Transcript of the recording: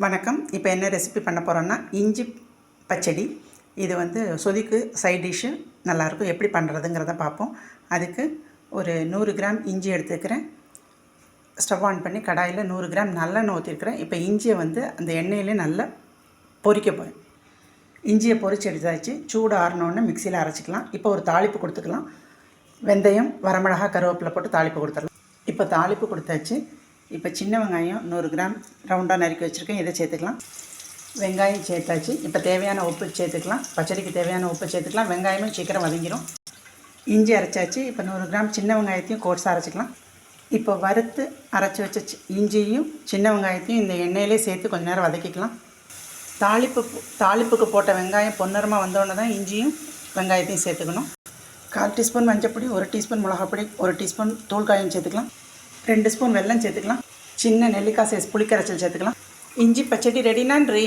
வணக்கம். இப்போ என்ன ரெசிபி பண்ண போகிறோன்னா இஞ்சி பச்சடி. இது சொதிக்கு சைட் டிஷ்ஷு நல்லாயிருக்கும். எப்படி பண்ணுறதுங்கிறத பார்ப்போம். அதுக்கு ஒரு 100 கிராம் இஞ்சி எடுத்துக்கிறேன். ஸ்டவ் ஆன் பண்ணி கடாயில் 100 கிராம் நல்லெண்ணெய் ஊற்றிருக்கிறேன். இப்போ இஞ்சியை அந்த எண்ணெயிலே நல்லா பொரிக்க போகிறேன். இஞ்சியை பொரிச்சு எடுத்தாச்சு. சூடு ஆறினோடனே மிக்சியில் அரைச்சிக்கலாம். இப்போ ஒரு தாளிப்பு கொடுத்துக்கலாம். வெந்தயம், வரமிளகா, கருவேப்பிலை போட்டு தாளிப்பு கொடுத்துடலாம். இப்போ தாளிப்பு கொடுத்தாச்சு. இப்போ சின்ன வெங்காயம் 100 கிராம் ரவுண்டாக நறுக்கி வச்சுருக்கேன். இதை சேர்த்துக்கலாம். வெங்காயம் சேர்த்தாச்சு. இப்போ தேவையான உப்பு சேர்த்துக்கலாம். பச்சடிக்கு தேவையான உப்பு சேர்த்துக்கலாம். வெங்காயமும் சீக்கிரம் வதங்கிடும். இஞ்சி அரைச்சாச்சு. இப்போ 100 கிராம் சின்ன வெங்காயத்தையும் கோர்ஸாக அரைச்சிக்கலாம். இப்போ வறுத்து அரைச்சி வச்ச இஞ்சியும் சின்ன வெங்காயத்தையும் இந்த எண்ணெயிலே சேர்த்து கொஞ்சம் நேரம் வதக்கிக்கலாம். தாளிப்புக்கு போட்ட வெங்காயம் பொன்னிறமாக வந்தோடனே தான் இஞ்சியும் வெங்காயத்தையும் சேர்த்துக்கணும். 1/4 டீஸ்பூன் மஞ்சப்பொடி, 1 டீஸ்பூன் மிளகாப்பொடி, 1 டீஸ்பூன் தூள்காயம் சேர்த்துக்கலாம். 2 ஸ்பூன் வெல்லம் சேர்த்துக்கலாம். சின்ன நெல்லிக்காய் சைஸ் புளிக்கரைச்சல் சேர்த்துக்கலாம். இஞ்சி பச்சடி ரெடி நன்றி.